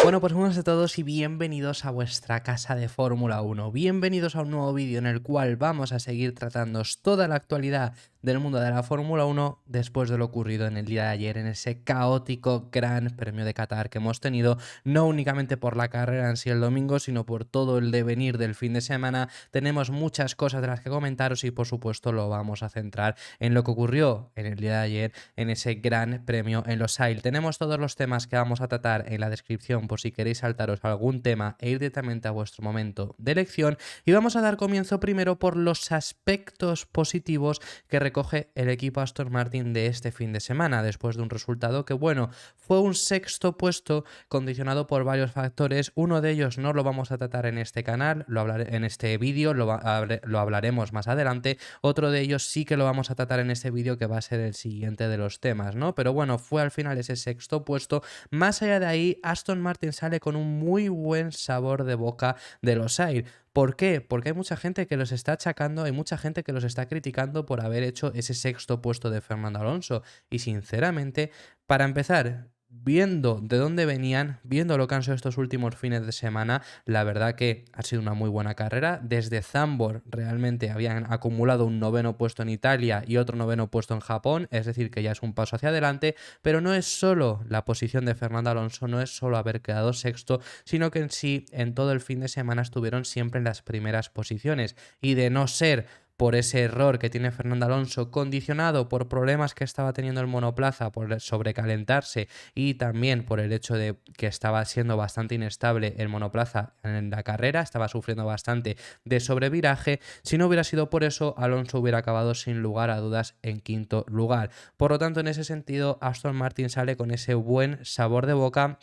Bueno, pues buenas a todos y bienvenidos a vuestra casa de Fórmula 1. Bienvenidos a un nuevo vídeo en el cual vamos a seguir tratando toda la actualidad del mundo de la Fórmula 1 después de lo ocurrido en el día de ayer en ese caótico Gran Premio de Qatar que hemos tenido, no únicamente por la carrera en sí el domingo, sino por todo el devenir del fin de semana. Tenemos muchas cosas de las que comentaros y por supuesto lo vamos a centrar en lo que ocurrió en el día de ayer en ese Gran Premio en Losail. Tenemos todos los temas que vamos a tratar en la descripción por si queréis saltaros algún tema e ir directamente a vuestro momento de elección, y vamos a dar comienzo primero por los aspectos positivos que recoge el equipo Aston Martin de este fin de semana, después de un resultado que, bueno, fue un sexto puesto condicionado por varios factores. Uno de ellos no lo vamos a tratar en este canal, en este vídeo, lo hablaremos más adelante. Otro de ellos sí que lo vamos a tratar en este vídeo, que va a ser el siguiente de los temas, ¿no? Pero bueno, fue al final ese sexto puesto. Más allá de ahí, Aston Martin sale con un muy buen sabor de boca de Losail. ¿Por qué? Porque hay mucha gente que los está achacando, hay mucha gente que los está criticando por haber hecho ese sexto puesto de Fernando Alonso. Y sinceramente, para empezar, viendo de dónde venían, viendo lo que han sido estos últimos fines de semana, la verdad que ha sido una muy buena carrera. Desde Zandvoort realmente habían acumulado un noveno puesto en Italia y otro noveno puesto en Japón, es decir, que ya es un paso hacia adelante, pero no es solo la posición de Fernando Alonso, no es solo haber quedado sexto, sino que en sí, en todo el fin de semana estuvieron siempre en las primeras posiciones, y de no ser por ese error que tiene Fernando Alonso, condicionado por problemas que estaba teniendo el monoplaza, por sobrecalentarse y también por el hecho de que estaba siendo bastante inestable el monoplaza en la carrera, estaba sufriendo bastante de sobreviraje. Si no hubiera sido por eso, Alonso hubiera acabado sin lugar a dudas en quinto lugar. Por lo tanto, en ese sentido, Aston Martin sale con ese buen sabor de boca.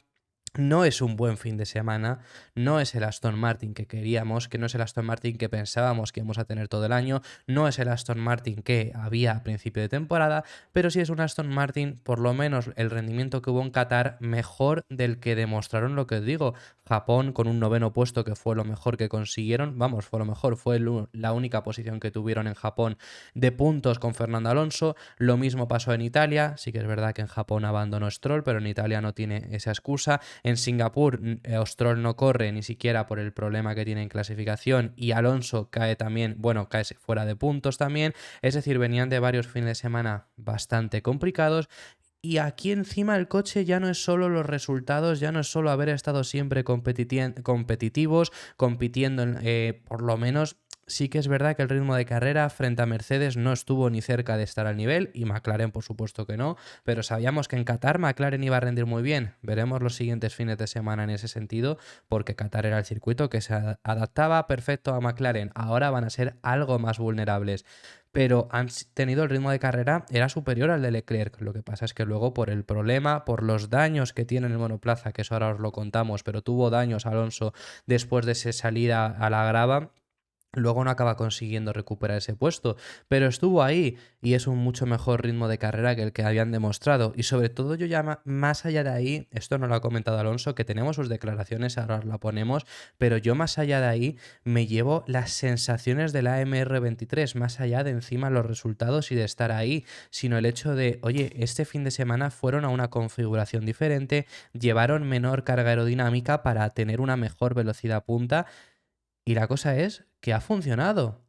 No es un buen fin de semana, no es el Aston Martin que queríamos, que no es el Aston Martin que pensábamos que íbamos a tener todo el año, no es el Aston Martin que había a principio de temporada, pero sí es un Aston Martin, por lo menos el rendimiento que hubo en Qatar, mejor del que demostraron. Lo que os digo, Japón con un noveno puesto, que fue lo mejor que consiguieron, vamos, fue lo mejor, fue la única posición que tuvieron en Japón de puntos con Fernando Alonso. Lo mismo pasó en Italia, sí que es verdad que en Japón abandonó Stroll, pero en Italia no tiene esa excusa. En Singapur, Stroll no corre ni siquiera por el problema que tiene en clasificación, y Alonso cae también, bueno, cae fuera de puntos también. Es decir, venían de varios fines de semana bastante complicados. Y aquí encima el coche ya no es solo los resultados, ya no es solo haber estado siempre competitivos, compitiendo, por lo menos. Sí que es verdad que el ritmo de carrera frente a Mercedes no estuvo ni cerca de estar al nivel, y McLaren por supuesto que no, pero sabíamos que en Qatar McLaren iba a rendir muy bien. Veremos los siguientes fines de semana en ese sentido, porque Qatar era el circuito que se adaptaba perfecto a McLaren. Ahora van a ser algo más vulnerables, pero han tenido el ritmo de carrera, era superior al de Leclerc. Lo que pasa es que luego, por el problema, por los daños que tiene en el monoplaza, que eso ahora os lo contamos, pero tuvo daños Alonso después de esa salida a la grava. Luego no acaba consiguiendo recuperar ese puesto, pero estuvo ahí y es un mucho mejor ritmo de carrera que el que habían demostrado. Y sobre todo, yo ya más allá de ahí, esto no lo ha comentado Alonso, que tenemos sus declaraciones, ahora os la ponemos, pero yo más allá de ahí me llevo las sensaciones de la MR23, más allá de encima los resultados y de estar ahí, sino el hecho de, oye, este fin de semana fueron a una configuración diferente, llevaron menor carga aerodinámica para tener una mejor velocidad punta. Y la cosa es que ha funcionado.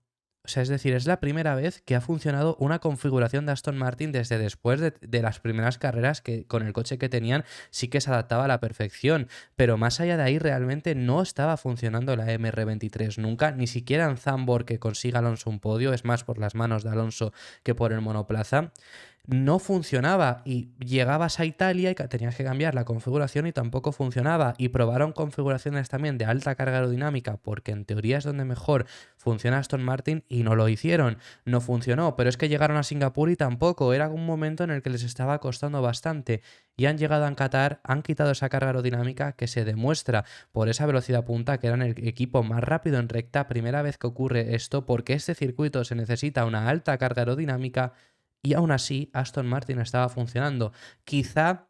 O sea, es decir, es la primera vez que ha funcionado una configuración de Aston Martin desde después de las primeras carreras, que con el coche que tenían sí que se adaptaba a la perfección. Pero más allá de ahí realmente no estaba funcionando la MR23 nunca, ni siquiera en Zandvoort, que consiga Alonso un podio, es más por las manos de Alonso que por el monoplaza. No funcionaba, y llegabas a Italia y tenías que cambiar la configuración y tampoco funcionaba, y probaron configuraciones también de alta carga aerodinámica, porque en teoría es donde mejor funciona Aston Martin, y no lo hicieron, no funcionó. Pero es que llegaron a Singapur y tampoco, era un momento en el que les estaba costando bastante, y han llegado a Qatar, han quitado esa carga aerodinámica que se demuestra por esa velocidad punta, que eran el equipo más rápido en recta. Primera vez que ocurre esto, porque este circuito se necesita una alta carga aerodinámica, y aún así Aston Martin estaba funcionando. Quizá,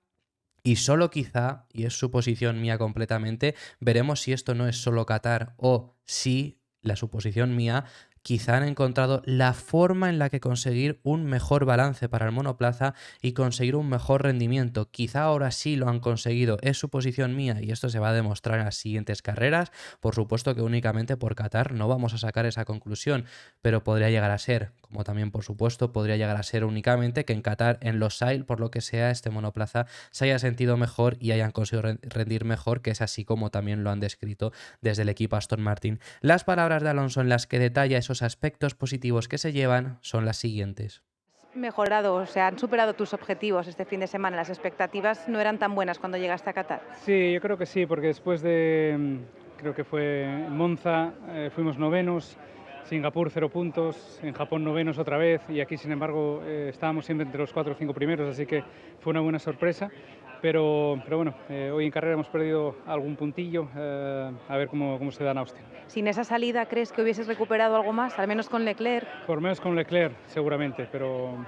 y solo quizá, y es suposición mía completamente, veremos si esto no es solo Qatar o si, la suposición mía, quizá han encontrado la forma en la que conseguir un mejor balance para el monoplaza y conseguir un mejor rendimiento. Quizá ahora sí lo han conseguido, es suposición mía y esto se va a demostrar en las siguientes carreras. Por supuesto que únicamente por Qatar no vamos a sacar esa conclusión, pero podría llegar a ser, como también por supuesto podría llegar a ser únicamente que en Qatar, en los Losail, por lo que sea, este monoplaza se haya sentido mejor y hayan conseguido rendir mejor, que es así como también lo han descrito desde el equipo Aston Martin. Las palabras de Alonso en las que detalla esos aspectos positivos que se llevan son las siguientes. Mejorado, o sea, han superado tus objetivos este fin de semana. Las expectativas no eran tan buenas cuando llegaste a Qatar. Sí, yo creo que sí, porque después de, creo que fue en Monza, fuimos novenos, Singapur 0 puntos, en Japón novenos otra vez y aquí sin embargo estábamos siempre entre los 4 o 5 primeros, así que fue una buena sorpresa. Pero bueno, hoy en carrera hemos perdido algún puntillo, a ver cómo se da en Austin. Sin esa salida, ¿crees que hubieses recuperado algo más? Al menos con Leclerc. Por menos con Leclerc, seguramente, pero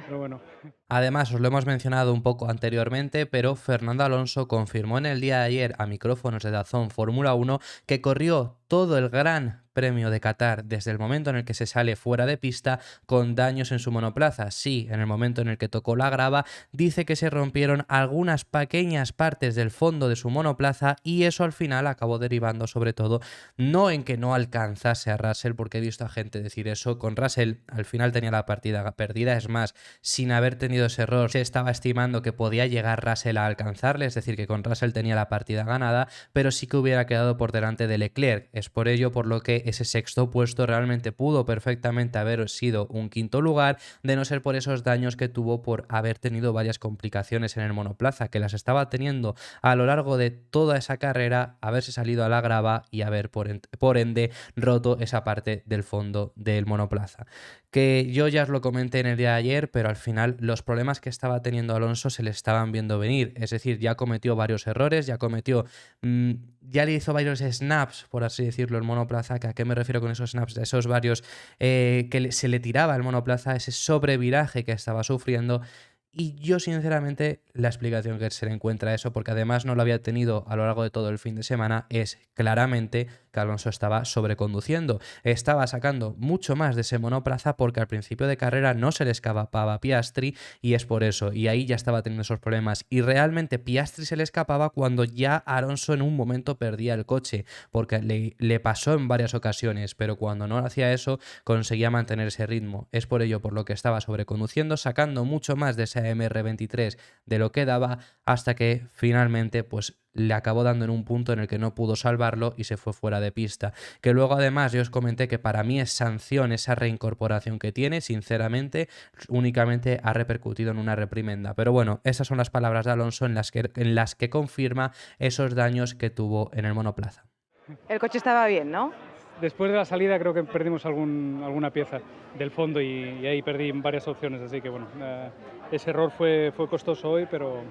bueno. Además, os lo hemos mencionado un poco anteriormente, pero Fernando Alonso confirmó en el día de ayer a micrófonos de DAZN Fórmula 1 que corrió todo el Gran Premio de Qatar desde el momento en el que se sale fuera de pista con daños en su monoplaza. Sí, en el momento en el que tocó la grava, dice que se rompieron algunas pequeñas partes del fondo de su monoplaza y eso al final acabó derivando sobre todo no en que no alcanzase a Russell, porque he visto a gente decir eso. Con Russell al final tenía la partida perdida, es más, sin haber tenido ese error se estaba estimando que podía llegar Russell a alcanzarle, es decir, que con Russell tenía la partida ganada, pero sí que hubiera quedado por delante de Leclerc. Es por ello por lo que ese sexto puesto realmente pudo perfectamente haber sido un quinto lugar, de no ser por esos daños que tuvo por haber tenido varias complicaciones en el monoplaza, que las estaba teniendo a lo largo de toda esa carrera, haberse salido a la grava y haber por ende roto esa parte del fondo del monoplaza. Que yo ya os lo comenté en el día de ayer, pero al final los problemas que estaba teniendo Alonso se le estaban viendo venir, es decir, ya cometió varios errores, ya le hizo varios snaps, por así decirlo, el monoplaza. ¿A qué me refiero con esos snaps? Esos varios se le tiraba el monoplaza, ese sobreviraje que estaba sufriendo. Y yo sinceramente la explicación que se le encuentra a eso, porque además no lo había tenido a lo largo de todo el fin de semana, es claramente que Alonso estaba sobreconduciendo. Estaba sacando mucho más de ese monoplaza porque al principio de carrera no se le escapaba a Piastri y es por eso. Y ahí ya estaba teniendo esos problemas. Y realmente Piastri se le escapaba cuando ya Alonso en un momento perdía el coche, porque le pasó en varias ocasiones, pero cuando no hacía eso conseguía mantener ese ritmo. Es por ello por lo que estaba sobreconduciendo, sacando mucho más de ese MR23 de lo que daba, hasta que finalmente pues le acabó dando en un punto en el que no pudo salvarlo y se fue fuera de pista. Que luego además yo os comenté que para mí es sanción esa reincorporación que tiene, sinceramente únicamente ha repercutido en una reprimenda. Pero bueno, esas son las palabras de Alonso en las que confirma esos daños que tuvo en el monoplaza. El coche estaba bien, ¿no? Después de la salida creo que perdimos alguna pieza del fondo y ahí perdí varias opciones, así que bueno, ese error fue costoso hoy, pero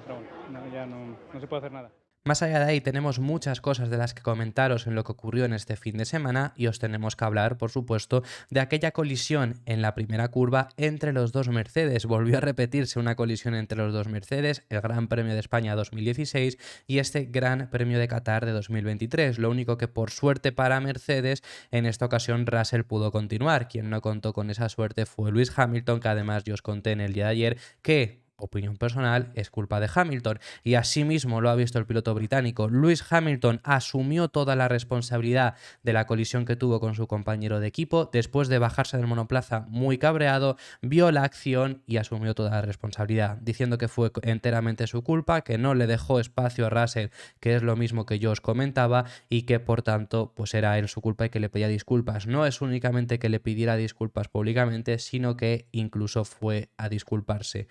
bueno, ya no se puede hacer nada. Más allá de ahí tenemos muchas cosas de las que comentaros en lo que ocurrió en este fin de semana y os tenemos que hablar, por supuesto, de aquella colisión en la primera curva entre los dos Mercedes. Volvió a repetirse una colisión entre los dos Mercedes, el Gran Premio de España 2016 y este Gran Premio de Qatar de 2023. Lo único que por suerte para Mercedes, en esta ocasión Russell pudo continuar. Quien no contó con esa suerte fue Lewis Hamilton, que además yo os conté en el día de ayer que, opinión personal, es culpa de Hamilton. Y asimismo lo ha visto el piloto británico. Lewis Hamilton asumió toda la responsabilidad de la colisión que tuvo con su compañero de equipo. Después de bajarse del monoplaza muy cabreado, vio la acción y asumió toda la responsabilidad, diciendo que fue enteramente su culpa, que no le dejó espacio a Russell, que es lo mismo que yo os comentaba, y que por tanto pues era él su culpa y que le pedía disculpas. No es únicamente que le pidiera disculpas públicamente, sino que incluso fue a disculparse.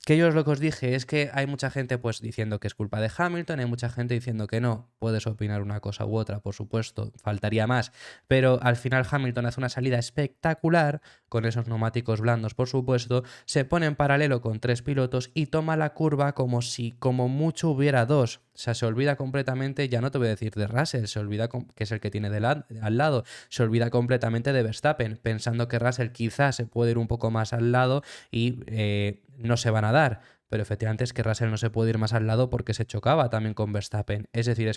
Que yo lo que os dije es que hay mucha gente pues diciendo que es culpa de Hamilton, hay mucha gente diciendo que no. Puedes opinar una cosa u otra, por supuesto, faltaría más, pero al final Hamilton hace una salida espectacular con esos neumáticos blandos, por supuesto, se pone en paralelo con tres pilotos y toma la curva como si como mucho hubiera dos. O sea, se olvida completamente, ya no te voy a decir de Russell, se olvida que es el que tiene al lado, se olvida completamente de Verstappen, pensando que Russell quizás se puede ir un poco más al lado y no se van a dar. pero efectivamente es que Russell no se puede ir más al lado porque se chocaba también con Verstappen. Es decir,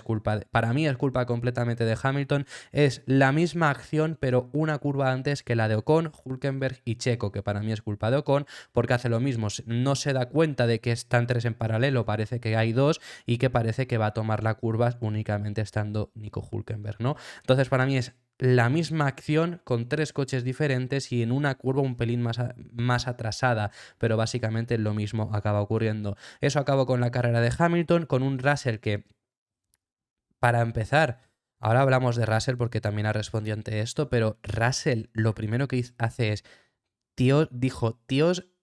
para mí es culpa completamente de Hamilton. Es la misma acción, pero una curva antes que la de Ocon, Hülkenberg y Checo, que para mí es culpa de Ocon porque hace lo mismo. No se da cuenta de que están 3 en paralelo, parece que hay 2 y que parece que va a tomar la curva únicamente estando Nico Hülkenberg, ¿no? Entonces para mí es la misma acción con 3 coches diferentes y en una curva un pelín más atrasada, pero básicamente lo mismo acaba ocurriendo. Eso acabó con la carrera de Hamilton, con un Russell que, para empezar, ahora hablamos de Russell porque también ha respondido ante esto, pero Russell lo primero que hace es, tíos,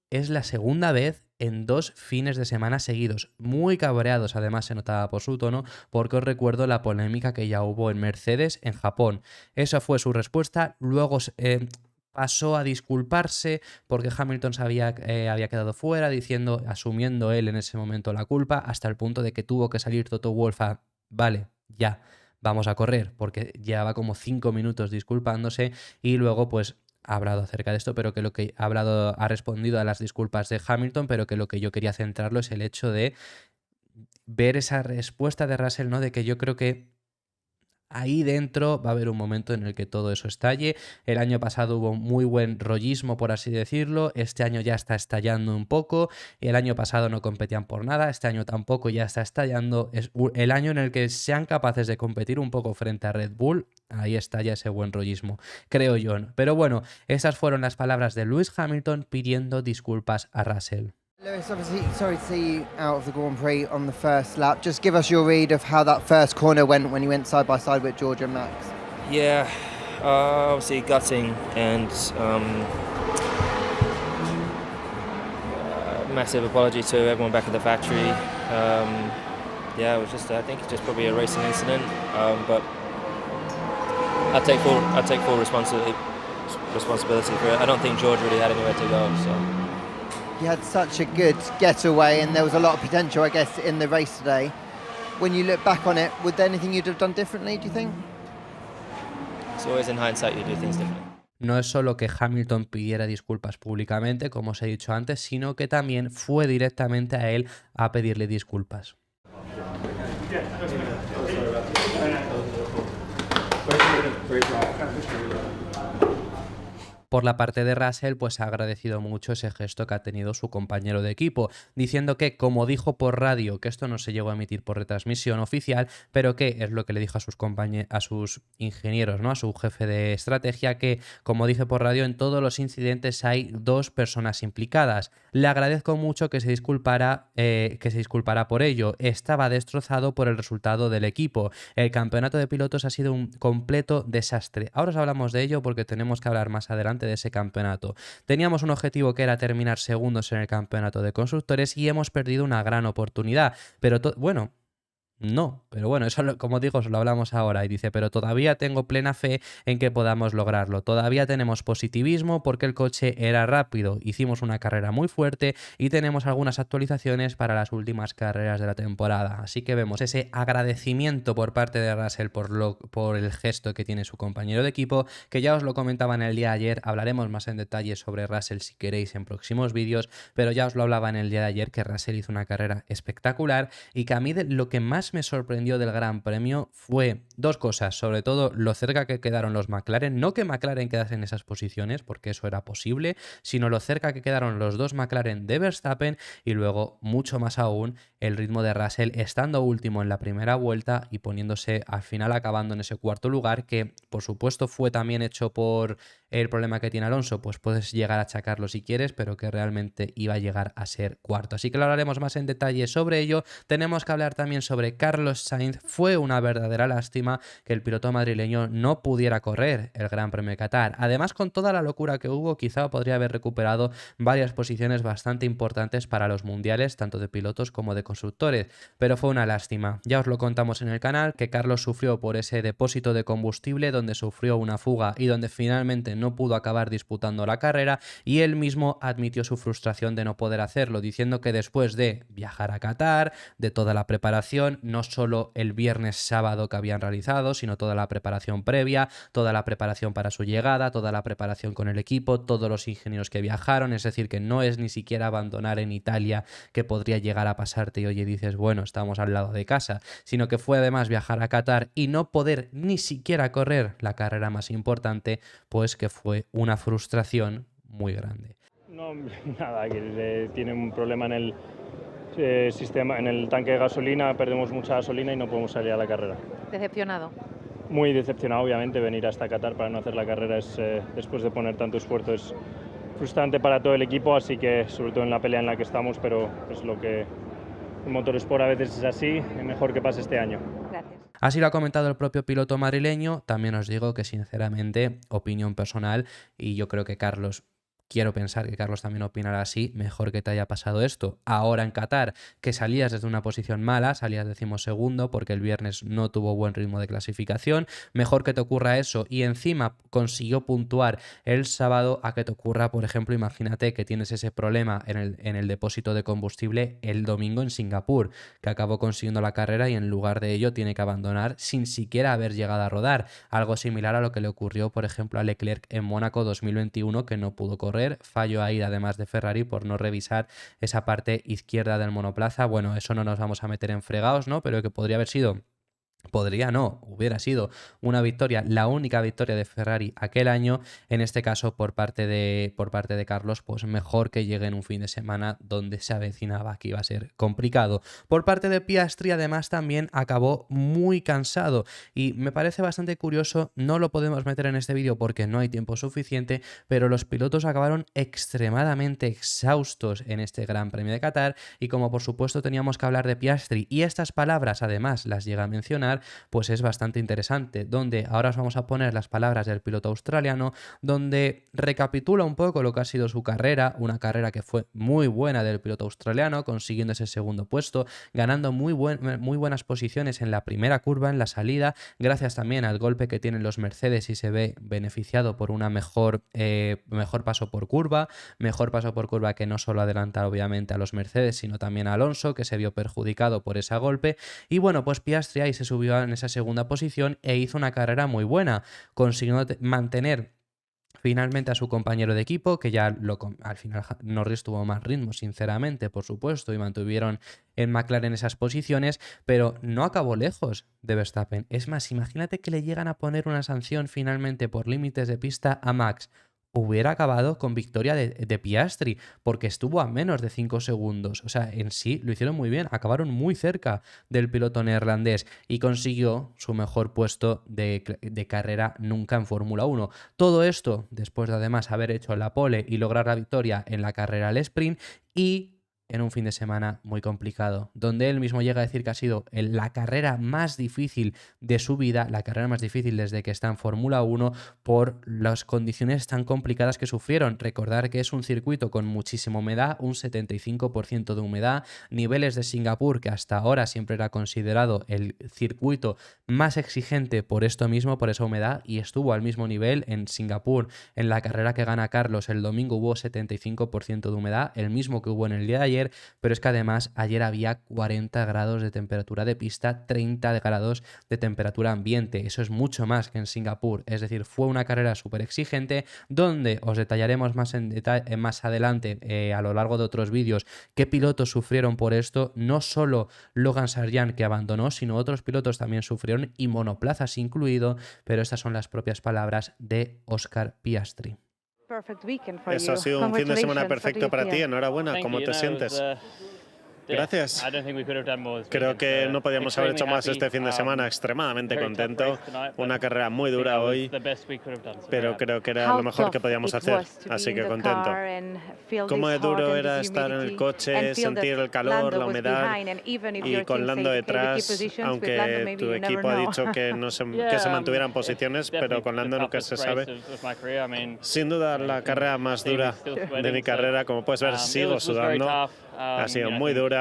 es la segunda vez en 2 fines de semana seguidos, muy cabreados, además se notaba por su tono, porque os recuerdo la polémica que ya hubo en Mercedes en Japón. Esa fue su respuesta, luego pasó a disculparse porque Hamilton había quedado fuera, asumiendo él en ese momento la culpa, hasta el punto de que tuvo que salir Toto Wolff a, vale, ya, vamos a correr, porque llevaba como 5 minutos disculpándose y luego pues ha hablado acerca de esto, pero que ha respondido a las disculpas de Hamilton, pero que lo que yo quería centrarlo es el hecho de ver esa respuesta de Russell, ¿no? De que yo creo que ahí dentro va a haber un momento en el que todo eso estalle. El año pasado hubo muy buen rollismo, por así decirlo. Este año ya está estallando un poco. Y el año pasado no competían por nada. Este año tampoco, ya está estallando. Es el año en el que sean capaces de competir un poco frente a Red Bull. Ahí estalla ese buen rollismo, creo yo. Pero bueno, esas fueron las palabras de Lewis Hamilton pidiendo disculpas a Russell. Lewis, obviously, sorry to see you out of the Grand Prix on the first lap. Just give us your read of how that first corner went when you went side by side with George and Max. Yeah, obviously gutting and massive apology to everyone back at the factory. Yeah, it was I think it's just probably a racing incident, but I take full responsibility for it. I don't think George really had anywhere to go, so. You had such a good getaway and there was a lot of potential, I guess, in the race today. When you look back on it, was there anything you'd have done differently, do you think? It's always in hindsight you do things differently. No es solo que Hamilton pidiera disculpas públicamente, como os he dicho antes, sino que también fue directamente a él a pedirle disculpas. Por la parte de Russell, pues ha agradecido mucho ese gesto que ha tenido su compañero de equipo, diciendo que, como dijo por radio, que esto no se llegó a emitir por retransmisión oficial, pero que es lo que le dijo a sus ingenieros, ¿no? A su jefe de estrategia, que, como dije por radio, en todos los incidentes hay 2 personas implicadas. Le agradezco mucho que se disculpara por ello. Estaba destrozado por el resultado del equipo. El campeonato de pilotos ha sido un completo desastre. Ahora os hablamos de ello porque tenemos que hablar más adelante de ese campeonato. Teníamos un objetivo que era terminar segundos en el campeonato de constructores y hemos perdido una gran oportunidad, pero bueno, no, pero bueno, eso como digo, os lo hablamos ahora y dice, pero todavía tengo plena fe en que podamos lograrlo, todavía tenemos positivismo porque el coche era rápido, hicimos una carrera muy fuerte y tenemos algunas actualizaciones para las últimas carreras de la temporada, así que vemos ese agradecimiento por parte de Russell por el gesto que tiene su compañero de equipo, que ya os lo comentaba en el día de ayer, hablaremos más en detalle sobre Russell si queréis en próximos vídeos, pero ya os lo hablaba en el día de ayer que Russell hizo una carrera espectacular y que a mí lo que más me sorprendió del Gran Premio fue 2 cosas, sobre todo lo cerca que quedaron los McLaren, no que McLaren quedase en esas posiciones, porque eso era posible, sino lo cerca que quedaron los 2 McLaren de Verstappen y luego, mucho más aún, el ritmo de Russell estando último en la primera vuelta y poniéndose al final acabando en ese 4º lugar, que por supuesto fue también hecho por el problema que tiene Alonso, pues puedes llegar a achacarlo si quieres, pero que realmente iba a llegar a ser 4º. Así que lo hablaremos más en detalle sobre ello. Tenemos que hablar también sobre Carlos Sainz. Fue una verdadera lástima que el piloto madrileño no pudiera correr el Gran Premio de Qatar. Además, con toda la locura que hubo, quizá podría haber recuperado varias posiciones bastante importantes para los mundiales, tanto de pilotos como de constructores, pero fue una lástima. Ya os lo contamos en el canal, que Carlos sufrió por ese depósito de combustible donde sufrió una fuga y donde finalmente no pudo acabar disputando la carrera, y él mismo admitió su frustración de no poder hacerlo, diciendo que después de viajar a Qatar, de toda la preparación, no solo el viernes sábado que habían realizado, sino toda la preparación previa, toda la preparación para su llegada, toda la preparación con el equipo, todos los ingenieros que viajaron, es decir, que no es ni siquiera abandonar en Italia, que podría llegar a pasarte y oye, dices, bueno, estamos al lado de casa, sino que fue además viajar a Qatar y no poder ni siquiera correr la carrera más importante, pues que fue una frustración muy grande. No, nada, que tiene un problema en el sistema, en el tanque de gasolina, perdemos mucha gasolina y no podemos salir a la carrera. Decepcionado. Muy decepcionado, obviamente, venir hasta Qatar para no hacer la carrera es, después de poner tanto esfuerzo, es frustrante para todo el equipo, así que sobre todo en la pelea en la que estamos, pero es lo que el motorsport a veces es así, es mejor que pase este año. Gracias. Así lo ha comentado el propio piloto madrileño. También os digo que sinceramente, opinión personal, y yo creo que Carlos, quiero pensar que Carlos también opinará así, mejor que te haya pasado esto ahora en Qatar, que salías desde una posición mala, salías 12º porque el viernes no tuvo buen ritmo de clasificación, mejor que te ocurra eso y encima consiguió puntuar el sábado a que te ocurra, por ejemplo, imagínate que tienes ese problema en el depósito de combustible el domingo en Singapur, que acabó consiguiendo la carrera y en lugar de ello tiene que abandonar sin siquiera haber llegado a rodar, algo similar a lo que le ocurrió, por ejemplo, a Leclerc en Mónaco 2021, que no pudo correr, fallo ahí además de Ferrari por no revisar esa parte izquierda del monoplaza. Bueno, eso no nos vamos a meter en fregados, ¿no? Pero que podría haber sido... Podría no, hubiera sido una victoria, la única victoria de Ferrari aquel año, en este caso por parte de Carlos, pues mejor que llegue en un fin de semana donde se avecinaba que iba a ser complicado. Por parte de Piastri además también acabó muy cansado y me parece bastante curioso, no lo podemos meter en este vídeo porque no hay tiempo suficiente, pero los pilotos acabaron extremadamente exhaustos en este Gran Premio de Qatar y como por supuesto teníamos que hablar de Piastri y estas palabras además las llega a mencionar, pues es bastante interesante, donde ahora os vamos a poner las palabras del piloto australiano, donde recapitula un poco lo que ha sido su carrera, una carrera que fue muy buena del piloto australiano, consiguiendo ese segundo puesto, ganando muy buenas posiciones en la primera curva, en la salida, gracias también al golpe que tienen los Mercedes y se ve beneficiado por una mejor paso por curva que no solo adelanta obviamente a los Mercedes, sino también a Alonso, que se vio perjudicado por ese golpe, y bueno, pues Piastri ahí se subió en esa segunda posición e hizo una carrera muy buena, consiguiendo mantener finalmente a su compañero de equipo, que ya al final Norris tuvo más ritmo, sinceramente, por supuesto, y mantuvieron en McLaren esas posiciones, pero no acabó lejos de Verstappen. Es más, imagínate que le llegan a poner una sanción finalmente por límites de pista a Max. Hubiera acabado con victoria de Piastri, porque estuvo a menos de 5 segundos. O sea, en sí lo hicieron muy bien, acabaron muy cerca del piloto neerlandés y consiguió su mejor puesto de carrera nunca en Fórmula 1. Todo esto después de además haber hecho la pole y lograr la victoria en la carrera al sprint y en un fin de semana muy complicado, donde él mismo llega a decir que ha sido la carrera más difícil de su vida, la carrera más difícil desde que está en Fórmula 1 por las condiciones tan complicadas que sufrieron. Recordar que es un circuito con muchísima humedad, un 75% de humedad, niveles de Singapur, que hasta ahora siempre era considerado el circuito más exigente por esto mismo, por esa humedad, y estuvo al mismo nivel en Singapur. En la carrera que gana Carlos el domingo hubo 75% de humedad, el mismo que hubo en el día de ayer, pero es que además ayer había 40 grados de temperatura de pista, 30 grados de temperatura ambiente. Eso es mucho más que en Singapur. Es decir, fue una carrera súper exigente donde os detallaremos más más adelante a lo largo de otros vídeos qué pilotos sufrieron por esto. No solo Logan Sargeant, que abandonó, sino otros pilotos también sufrieron y monoplazas incluido, pero estas son las propias palabras de Oscar Piastri. Eso ha sido un fin de semana perfecto para ti. Enhorabuena. ¿Cómo te sientes? Gracias. Creo que no podíamos haber hecho más este fin de semana. Extremadamente contento. Una carrera muy dura hoy, pero creo que era lo mejor que podíamos hacer. Así que contento. Cómo de duro era estar en el coche, sentir el calor, la humedad y con Lando detrás, aunque tu equipo ha dicho que se mantuvieran posiciones, pero con Lando nunca se sabe. Sin duda la carrera más dura de mi carrera. Como puedes ver, sigo sudando. Ha sido muy dura.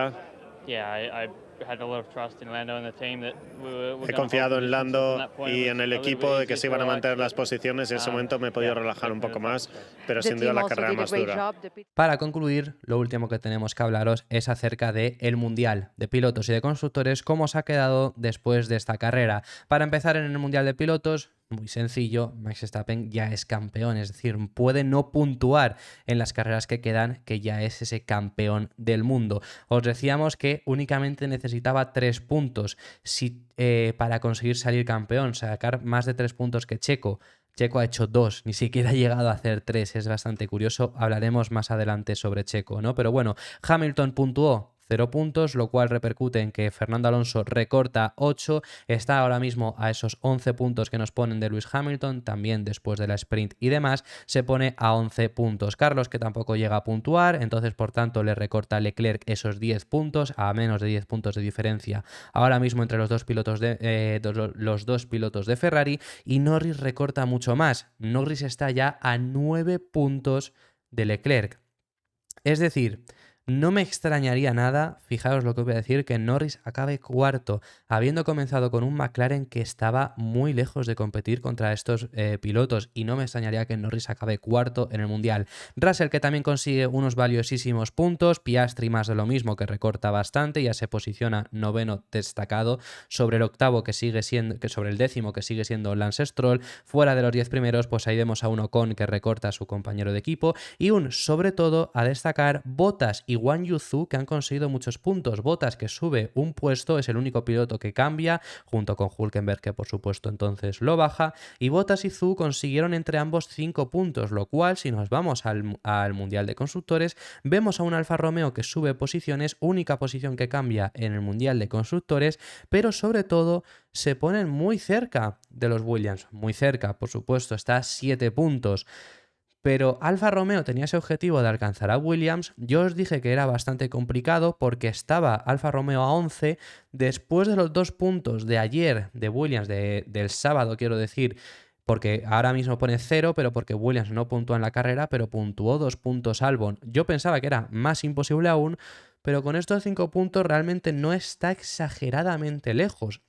He confiado en Lando y en el equipo de que se iban a mantener las posiciones y en ese momento me he podido relajar un poco más, pero sin duda la carrera más dura. Para concluir, lo último que tenemos que hablaros es acerca del Mundial de Pilotos y de Constructores, cómo se ha quedado después de esta carrera. Para empezar, en el Mundial de Pilotos, muy sencillo, Max Verstappen ya es campeón, es decir, puede no puntuar en las carreras que quedan, que ya es ese campeón del mundo. Os decíamos que únicamente necesitaba 3 puntos para conseguir salir campeón, sacar más de 3 puntos que Checo. Checo ha hecho 2, ni siquiera ha llegado a hacer 3, es bastante curioso, hablaremos más adelante sobre Checo, ¿no? Pero bueno, Hamilton puntuó 0 puntos, lo cual repercute en que Fernando Alonso recorta 8, está ahora mismo a esos 11 puntos que nos ponen de Lewis Hamilton, también después de la sprint y demás, se pone a 11 puntos. Carlos, que tampoco llega a puntuar, entonces por tanto le recorta a Leclerc esos 10 puntos, a menos de 10 puntos de diferencia ahora mismo entre los dos pilotos de Ferrari, y Norris recorta mucho más. Norris está ya a 9 puntos de Leclerc. Es decir, no me extrañaría nada, fijaos lo que os voy a decir, que Norris acabe cuarto, habiendo comenzado con un McLaren que estaba muy lejos de competir contra estos pilotos, y no me extrañaría que Norris acabe cuarto en el Mundial. Russell, que también consigue unos valiosísimos puntos, Piastri más de lo mismo, que recorta bastante, ya se posiciona noveno destacado sobre el octavo que sigue siendo, sobre el décimo que sigue siendo Lance Stroll. Fuera de los 10 primeros, pues ahí vemos a un Ocon que recorta a su compañero de equipo, y sobre todo a destacar Bottas y Guan Yu Zhou, que han conseguido muchos puntos. Bottas, que sube un puesto, es el único piloto que cambia, junto con Hülkenberg, que por supuesto entonces lo baja, y Bottas y Zhou consiguieron entre ambos 5 puntos, lo cual, si nos vamos al Mundial de Constructores, vemos a un Alfa Romeo que sube posiciones, única posición que cambia en el Mundial de Constructores, pero sobre todo se ponen muy cerca de los Williams, muy cerca, por supuesto, está a 7 puntos. Pero Alfa Romeo tenía ese objetivo de alcanzar a Williams. Yo os dije que era bastante complicado porque estaba Alfa Romeo a 11 después de los 2 puntos de ayer de Williams, del sábado quiero decir, porque ahora mismo pone 0, pero porque Williams no puntuó en la carrera, pero puntuó 2 puntos Albon. Yo pensaba que era más imposible aún, pero con estos 5 puntos realmente no está exageradamente lejos.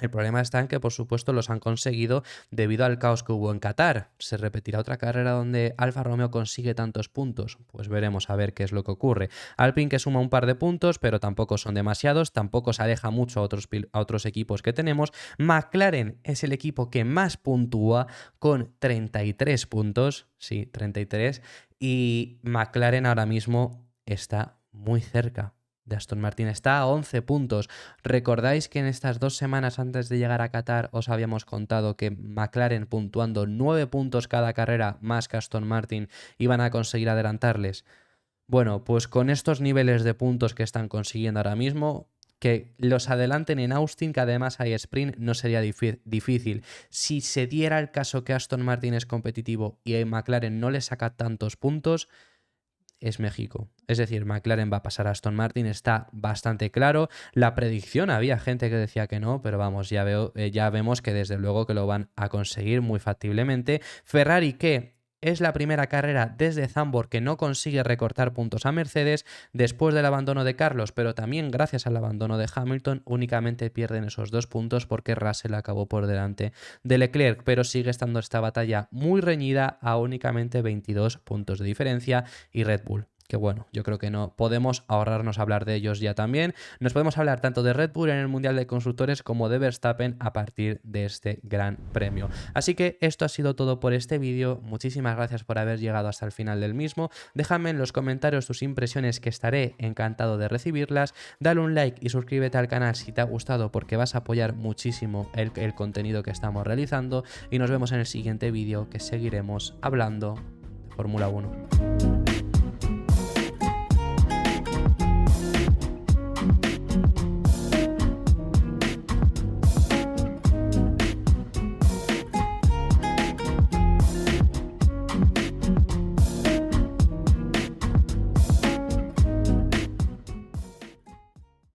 El problema está en que, por supuesto, los han conseguido debido al caos que hubo en Qatar. ¿Se repetirá otra carrera donde Alfa Romeo consigue tantos puntos? Pues veremos a ver qué es lo que ocurre. Alpine, que suma un par de puntos, pero tampoco son demasiados, tampoco se aleja mucho a otros equipos que tenemos. McLaren es el equipo que más puntúa con 33 puntos, sí, 33, y McLaren ahora mismo está muy cerca de Aston Martin, está a 11 puntos. ¿Recordáis que en estas 2 semanas antes de llegar a Qatar os habíamos contado que McLaren, puntuando 9 puntos cada carrera más que Aston Martin, iban a conseguir adelantarles? Bueno, pues con estos niveles de puntos que están consiguiendo ahora mismo, que los adelanten en Austin, que además hay sprint, no sería difícil. Si se diera el caso que Aston Martin es competitivo y McLaren no le saca tantos puntos, es México. Es decir, McLaren va a pasar a Aston Martin, está bastante claro. La predicción, había gente que decía que no, pero vamos, ya vemos que desde luego que lo van a conseguir muy factiblemente. Ferrari, que es la primera carrera desde Zandvoort que no consigue recortar puntos a Mercedes después del abandono de Carlos, pero también gracias al abandono de Hamilton únicamente pierden esos 2 puntos porque Russell acabó por delante de Leclerc, pero sigue estando esta batalla muy reñida a únicamente 22 puntos de diferencia, y Red Bull, que bueno, yo creo que no podemos ahorrarnos hablar de ellos ya también. Nos podemos hablar tanto de Red Bull en el Mundial de Constructores como de Verstappen a partir de este gran premio. Así que esto ha sido todo por este vídeo. Muchísimas gracias por haber llegado hasta el final del mismo. Déjame en los comentarios tus impresiones, que estaré encantado de recibirlas. Dale un like y suscríbete al canal si te ha gustado, porque vas a apoyar muchísimo el contenido que estamos realizando. Y nos vemos en el siguiente vídeo, que seguiremos hablando de Fórmula 1.